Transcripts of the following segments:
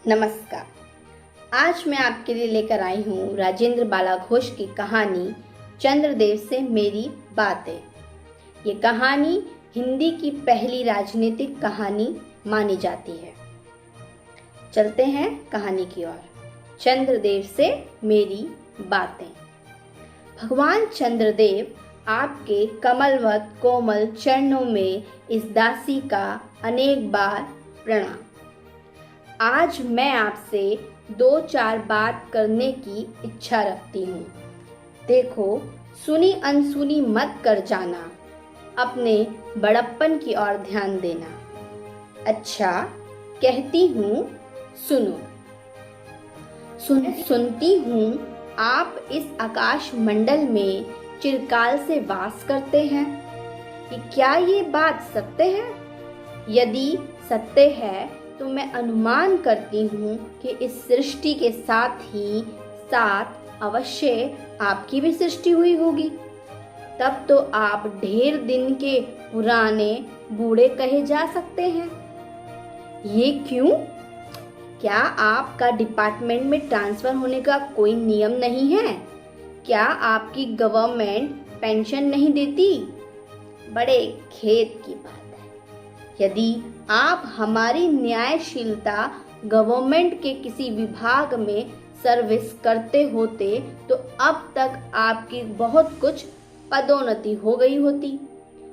नमस्कार। आज मैं आपके लिए लेकर आई हूँ राजेंद्र बाला घोष की कहानी चंद्रदेव से मेरी बातें। ये कहानी हिंदी की पहली राजनीतिक कहानी मानी जाती है। चलते हैं कहानी की ओर। चंद्रदेव से मेरी बातें। भगवान चंद्रदेव आपके कमलवत कोमल चरणों में इस दासी का अनेक बार प्रणाम। आज मैं आपसे 2-4 बात करने की इच्छा रखती हूँ। देखो, सुनी अनसुनी मत कर जाना, अपने बड़प्पन की ओर ध्यान देना। अच्छा, कहती हूँ, सुनो। सुनती हूँ आप इस आकाश मंडल में चिरकाल से वास करते हैं। कि क्या ये बात सत्य है? यदि सत्य है तो मैं अनुमान करती हूँ कि इस सृष्टि के साथ ही साथ अवश्य आपकी भी सृष्टि हुई होगी। तब तो आप ढेर दिन के पुराने बूढ़े कहे जा सकते हैं। ये क्यों? क्या आपका डिपार्टमेंट में ट्रांसफर होने का कोई नियम नहीं है? क्या आपकी गवर्नमेंट पेंशन नहीं देती? बड़े खेद की बात है। यदि आप हमारी न्यायशीलता गवर्नमेंट के किसी विभाग में सर्विस करते होते तो अब तक आपकी बहुत कुछ पदोन्नति हो गई होती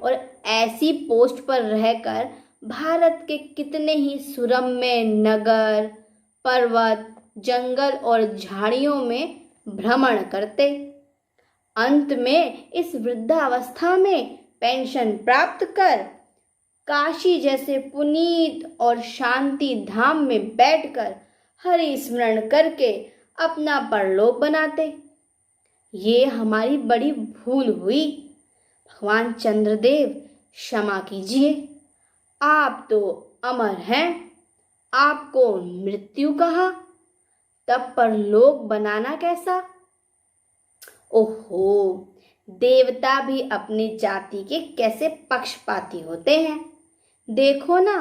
और ऐसी पोस्ट पर रहकर भारत के कितने ही सुरम्य नगर, पर्वत, जंगल और झाड़ियों में भ्रमण करते। अंत में इस वृद्धावस्था में पेंशन प्राप्त कर काशी जैसे पुनीत और शांति धाम में बैठकर हरि स्मरण करके अपना परलोक बनाते। ये हमारी बड़ी भूल हुई। भगवान चंद्रदेव, क्षमा कीजिए। आप तो अमर हैं, आपको मृत्यु कहा, तब परलोक बनाना कैसा? ओहो, देवता भी अपनी जाति के कैसे पक्षपाती होते हैं। देखो ना,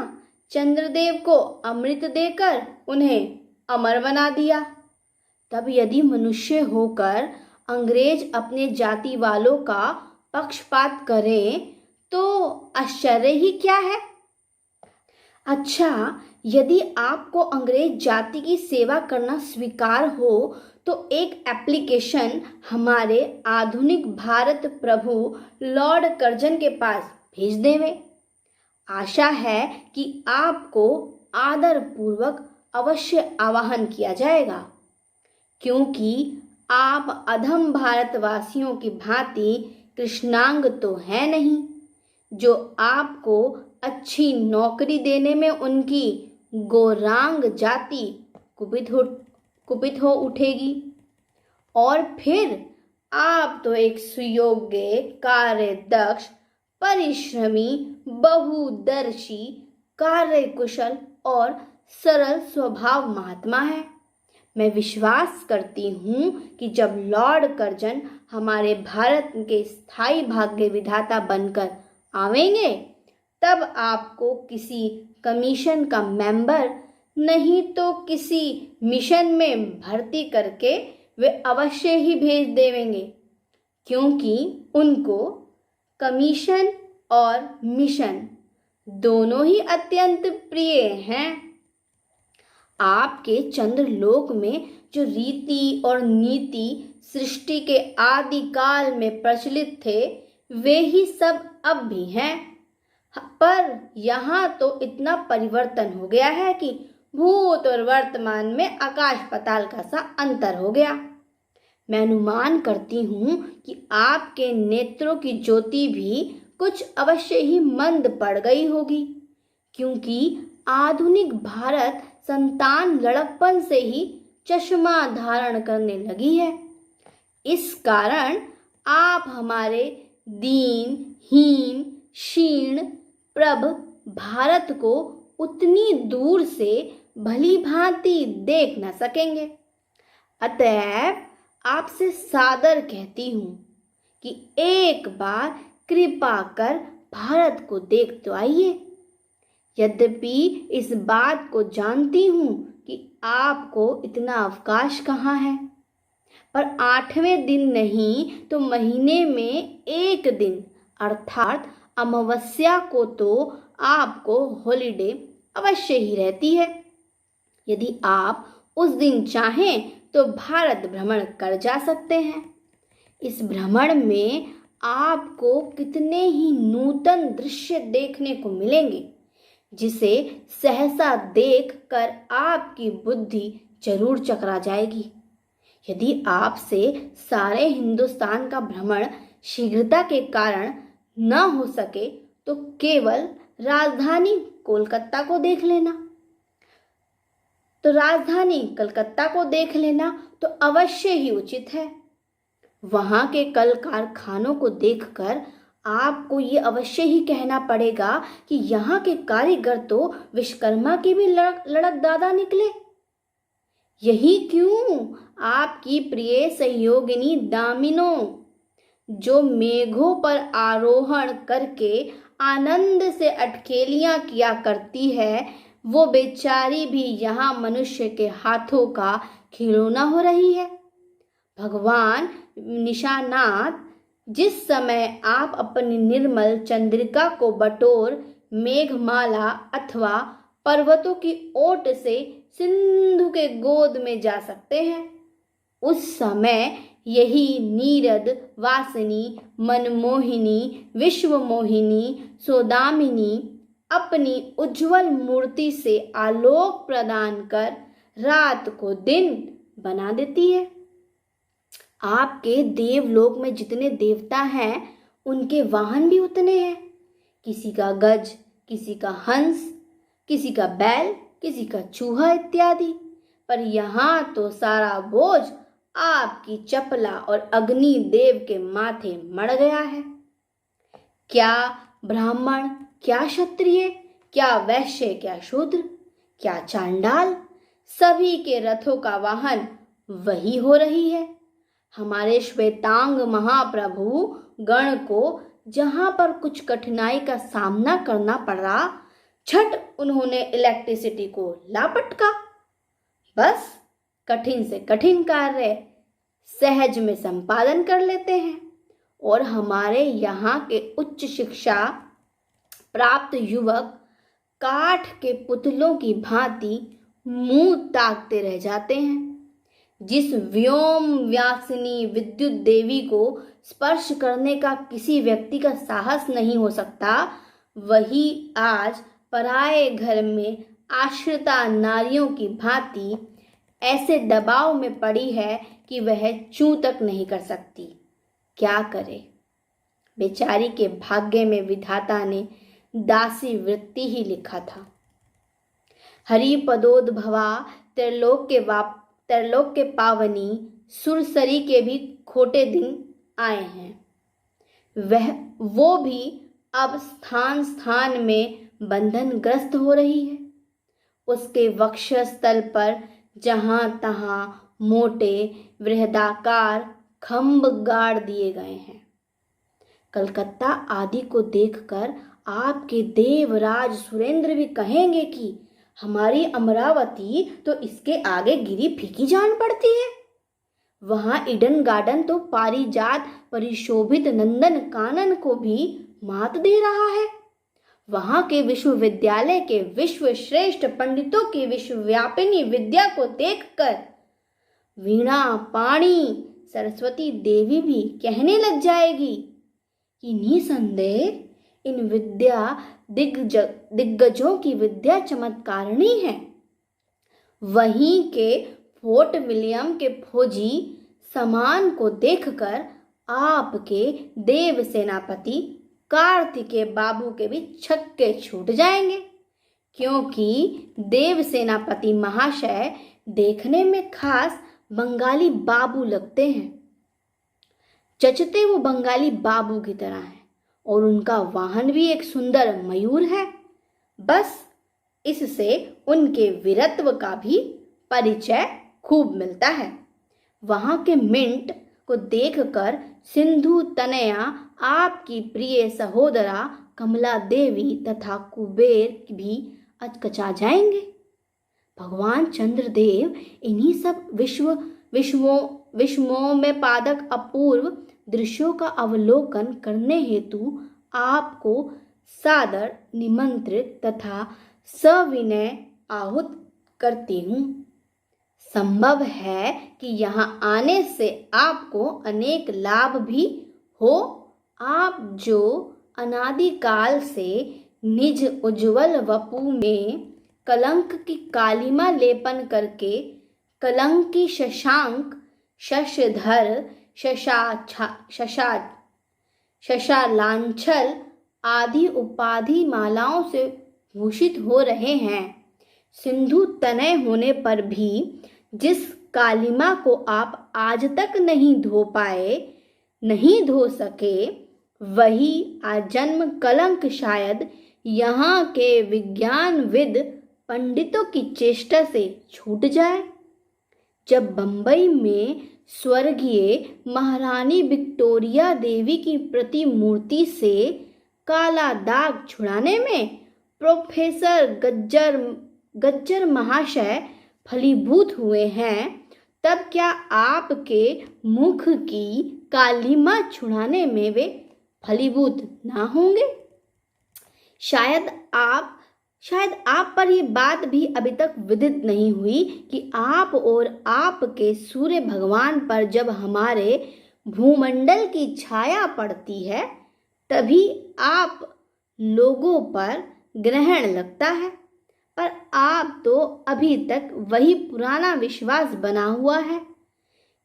चंद्रदेव को अमृत देकर उन्हें अमर बना दिया। तब यदि मनुष्य होकर अंग्रेज अपने जाति वालों का पक्षपात करें तो आश्चर्य ही क्या है। अच्छा, यदि आपको अंग्रेज जाति की सेवा करना स्वीकार हो तो एक एप्लीकेशन हमारे आधुनिक भारत प्रभु लॉर्ड कर्जन के पास भेज देवे। आशा है कि आपको आदर पूर्वक अवश्य आवाहन किया जाएगा, क्योंकि आप अधम भारतवासियों की भांति कृष्णांग तो है नहीं, जो आपको अच्छी नौकरी देने में उनकी गौरांग जाति कुपित हो उठेगी। और फिर आप तो एक सुयोग्य, कार्यदक्ष, परिश्रमी, बहुदर्शी, कार्यकुशल और सरल स्वभाव महात्मा है। मैं विश्वास करती हूँ कि जब लॉर्ड कर्जन हमारे भारत के स्थायी भाग्य विधाता बनकर आवेंगे तब आपको किसी कमीशन का मेंबर नहीं तो किसी मिशन में भर्ती करके वे अवश्य ही भेज देवेंगे, क्योंकि उनको कमीशन और मिशन दोनों ही अत्यंत प्रिय हैं। आपके चंद्रलोक में जो रीति और नीति सृष्टि के आदि काल में प्रचलित थे वे ही सब अब भी हैं, पर यहाँ तो इतना परिवर्तन हो गया है कि भूत और वर्तमान में आकाश पाताल का सा अंतर हो गया। मैं अनुमान करती हूँ कि आपके नेत्रों की ज्योति भी कुछ अवश्य ही मंद पड़ गई होगी, क्योंकि आधुनिक भारत संतान लड़कपन से ही चश्मा धारण करने लगी है। इस कारण आप हमारे दीन, हीन, क्षीण प्रभ भारत को उतनी दूर से भली भांति देख न सकेंगे। अतएव आपसे सादर कहती हूँ कि एक बार कृपा कर भारत को देख तो आइए। यद्यपि इस बात को जानती हूँ कि आपको इतना अवकाश कहाँ है, पर 8वें दिन नहीं तो महीने में एक दिन अर्थात अमावस्या को तो आपको हॉलिडे अवश्य ही रहती है। यदि आप उस दिन चाहें तो भारत भ्रमण कर जा सकते हैं। इस भ्रमण में आपको कितने ही नूतन दृश्य देखने को मिलेंगे, जिसे सहसा देख कर आपकी बुद्धि जरूर चकरा जाएगी। यदि आपसे सारे हिंदुस्तान का भ्रमण शीघ्रता के कारण न हो सके तो केवल राजधानी कोलकाता को देख लेना। तो अवश्य ही उचित है। वहां के कल कारखानों को देखकर आपको ये अवश्य ही कहना पड़ेगा कि यहाँ के कारीगर तो विश्वकर्मा के भी लड़क दादा निकले। यही क्यों आपकी प्रिय सहयोगिनी दामिनो, जो मेघों पर आरोहण करके आनंद से अटखेलियां किया करती है, वो बेचारी भी यहाँ मनुष्य के हाथों का खिलौना हो रही है। भगवान निशानाथ, जिस समय आप अपनी निर्मल चंद्रिका को बटोर मेघमाला अथवा पर्वतों की ओट से सिंधु के गोद में जा सकते हैं, उस समय यही नीरद वासिनी, मनमोहिनी, विश्वमोहिनी, सौदामिनी अपनी उज्जवल मूर्ति से आलोक प्रदान कर रात को दिन बना देती है। आपके देवलोक में जितने देवता हैं, उनके वाहन भी उतने हैं। किसी का गज, किसी का हंस, किसी का बैल, किसी का चूहा इत्यादि। पर यहाँ तो सारा बोझ आपकी चपला और अग्नि देव के माथे मड़ गया है। क्या ब्राह्मण, क्या क्षत्रिय, क्या वैश्य, क्या शूद्र, क्या चांडाल, सभी के रथों का वाहन वही हो रही है। हमारे श्वेतांग महाप्रभु गण को जहां पर कुछ कठिनाई का सामना करना पड़ा, झट उन्होंने इलेक्ट्रिसिटी को लापटका। बस कठिन से कठिन कार्य सहज में संपादन कर लेते हैं। और हमारे यहाँ के उच्च शिक्षा प्राप्त युवक काठ के पुतलों की भांति मुंह ताकते रह जाते हैं। जिस व्योम व्यासिनी विद्युत देवी को स्पर्श करने का किसी व्यक्ति का साहस नहीं हो सकता, वही आज पराये घर में आश्रिता नारियों की भांति ऐसे दबाव में पड़ी है कि वह चूं तक नहीं कर सकती। क्या करे? बेचारी के भाग्य में विधाता ने दासी वृत्ति ही लिखा था। हरिपदोद्भवा त्रैलोक के पावनी सुरसरी के भी खोटे दिन आए हैं। वो भी अब स्थान स्थान में बंधनग्रस्त हो रही है। उसके वक्षस्थल पर जहां तहां मोटे वृहदाकार खंभ गाड़ दिए गए हैं। कलकत्ता आदि को देखकर आपके देवराज सुरेंद्र भी कहेंगे कि हमारी अमरावती तो इसके आगे गिरी फीकी जान पड़ती है। वहां ईडन गार्डन तो पारिजात परिशोभित नंदन कानन को भी मात दे रहा है। वहां के विश्वविद्यालय के विश्व श्रेष्ठ पंडितों की विश्वव्यापिनी विद्या को देखकर वीणा पाणी सरस्वती देवी भी कहने लग जाएगी कि निसंदेह इन विद्या दिग्गजों की विद्या चमत्कारिणी है। वहीं के फोर्ट विलियम के फौजी सामान को देखकर आपके देव सेनापति कार्तिकेय बाबू के भी छक्के छूट जाएंगे, क्योंकि देव सेनापति महाशय देखने में खास बंगाली बाबू लगते हैं। जचते वो बंगाली बाबू की तरह हैं और उनका वाहन भी एक सुंदर मयूर है। बस इससे उनके वीरत्व का भी परिचय खूब मिलता है। वहां के मिंट को देखकर सिंधु तनया आपकी प्रिय सहोदरा कमला देवी तथा कुबेर भी अचकचा जाएंगे। भगवान चंद्रदेव इन्हीं सब विश्वों में पादक अपूर्व दृश्यों का अवलोकन करने हेतु आपको सादर निमंत्रित तथा सविनय आहूत करती हूँ। संभव है कि यहाँ आने से आपको अनेक लाभ भी हो। आप जो अनादिकाल से निज उज्ज्वल वपु में कलंक की कालिमा लेपन करके कलंकी शशांक, शशधर, शशालांछल आदि उपाधि मालाओं से भूषित हो रहे हैं, सिंधु तनय होने पर भी जिस कालिमा को आप आज तक नहीं धो पाए, नहीं धो सके, वही आजन्म कलंक शायद यहाँ के विज्ञानविद पंडितों की चेष्टा से छूट जाए। जब बंबई में स्वर्गीय महारानी विक्टोरिया देवी की प्रतिमूर्ति से काला दाग छुड़ाने में प्रोफेसर गज्जर महाशय फलीभूत हुए हैं, तब क्या आपके मुख की कालिमा छुड़ाने में वे फलीभूत ना होंगे? शायद आप पर ये बात भी अभी तक विदित नहीं हुई कि आप और आपके सूर्य भगवान पर जब हमारे भूमंडल की छाया पड़ती है, तभी आप लोगों पर ग्रहण लगता है। पर आप तो अभी तक वही पुराना विश्वास बना हुआ है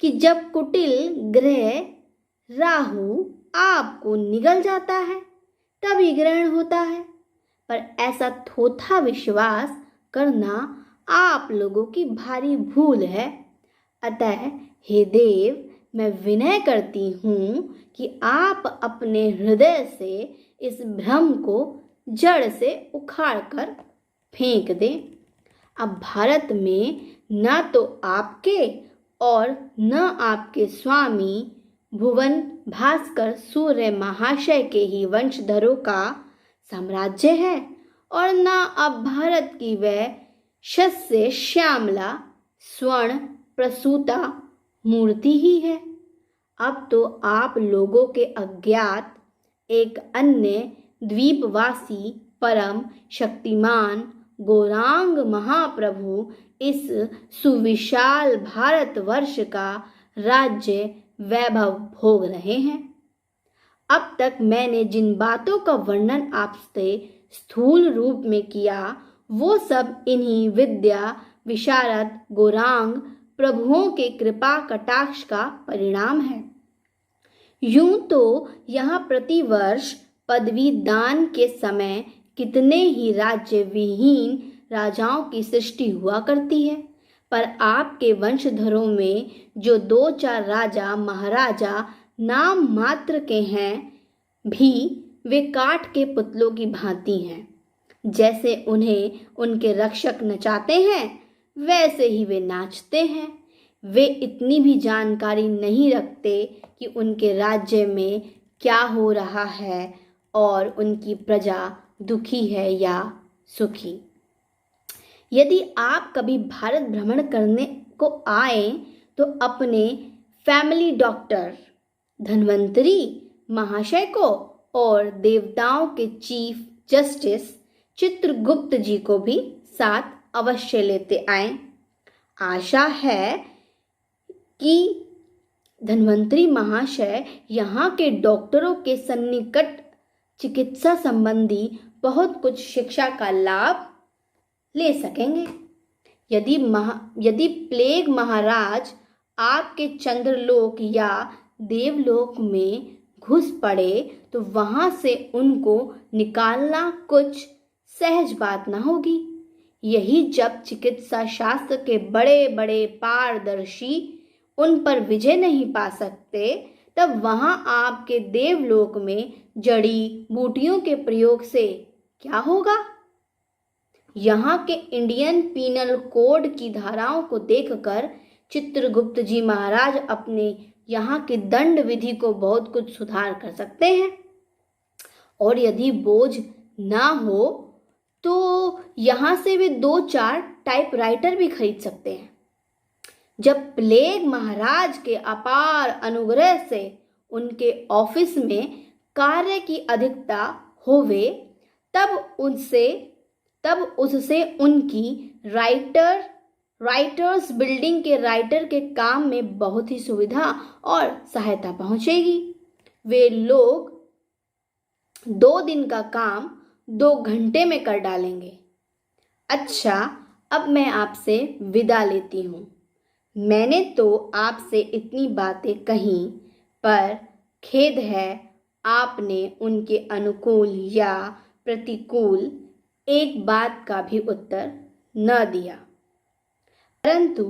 कि जब कुटिल ग्रह राहु आपको निगल जाता है तभी ग्रहण होता है। पर ऐसा थोथा विश्वास करना आप लोगों की भारी भूल है। अतः हे देव, मैं विनय करती हूँ कि आप अपने हृदय से इस भ्रम को जड़ से उखाड़ कर फेंक दें। अब भारत में न तो आपके और न आपके स्वामी भुवन भास्कर सूर्य महाशय के ही वंशधरों का साम्राज्य है और न अब भारत की वह शस्य श्यामला स्वर्ण प्रसूता मूर्ति ही है। अब तो आप लोगों के अज्ञात एक अन्य द्वीपवासी परम शक्तिमान गौरांग महाप्रभु इस सुविशाल भारतवर्ष का राज्य वैभव भोग रहे हैं। अब तक मैंने जिन बातों का वर्णन आपसे स्थूल रूप में किया, वो सब इन्हीं विद्या विशारद गौरांग प्रभुओं के कृपा कटाक्ष का परिणाम है। यूं तो यहाँ प्रतिवर्ष पदवी दान के समय कितने ही राज्य विहीन राजाओं की सृष्टि हुआ करती है, पर आपके वंशधरों में जो 2-4 राजा महाराजा नाम मात्र के हैं भी वे काठ के पुतलों की भांति हैं। जैसे उन्हें उनके रक्षक नचाते हैं, वैसे ही वे नाचते हैं। वे इतनी भी जानकारी नहीं रखते कि उनके राज्य में क्या हो रहा है और उनकी प्रजा दुखी है या सुखी। यदि आप कभी भारत भ्रमण करने को आए तो अपने फैमिली डॉक्टर धन्वंतरी महाशय को और देवताओं के चीफ जस्टिस चित्रगुप्त जी को भी साथ अवश्य लेते आएं। आशा है कि धन्वंतरी महाशय यहाँ के डॉक्टरों के सन्निकट चिकित्सा संबंधी बहुत कुछ शिक्षा का लाभ ले सकेंगे। यदि प्लेग महाराज आपके चंद्रलोक या देवलोक में घुस पड़े तो वहां से उनको निकालना कुछ सहज बात न होगी। यही जब चिकित्सा शास्त्र के बड़े बड़े पारदर्शी उन पर विजय नहीं पा सकते, तब वहां आपके देवलोक में जड़ी बूटियों के प्रयोग से क्या होगा? यहाँ के इंडियन पीनल कोड की धाराओं को देखकर चित्रगुप्त जी महाराज अपने यहाँ की दंड विधि को बहुत कुछ सुधार कर सकते हैं। और यदि बोझ ना हो तो यहाँ से वे 2-4 टाइपराइटर भी खरीद सकते हैं। जब प्लेग महाराज के अपार अनुग्रह से उनके ऑफिस में कार्य की अधिकता होवे, तब उससे उनकी राइटर्स बिल्डिंग के राइटर के काम में बहुत ही सुविधा और सहायता पहुंचेगी। वे लोग 2 दिन का काम 2 घंटे में कर डालेंगे। अच्छा, अब मैं आपसे विदा लेती हूँ। मैंने तो आपसे इतनी बातें कहीं, पर खेद है आपने उनके अनुकूल या प्रतिकूल एक बात का भी उत्तर न दिया, परंतु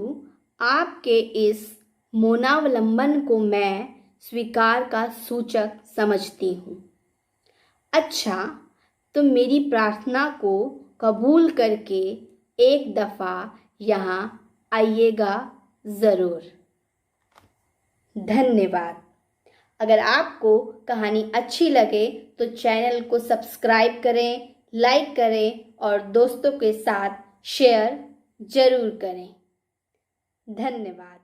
आपके इस मौनावलंबन को मैं स्वीकार का सूचक समझती हूँ। अच्छा, तो मेरी प्रार्थना को कबूल करके एक दफ़ा यहाँ आइएगा ज़रूर। धन्यवाद। अगर आपको कहानी अच्छी लगे तो चैनल को सब्सक्राइब करें, लाइक करें और दोस्तों के साथ शेयर ज़रूर करें। धन्यवाद।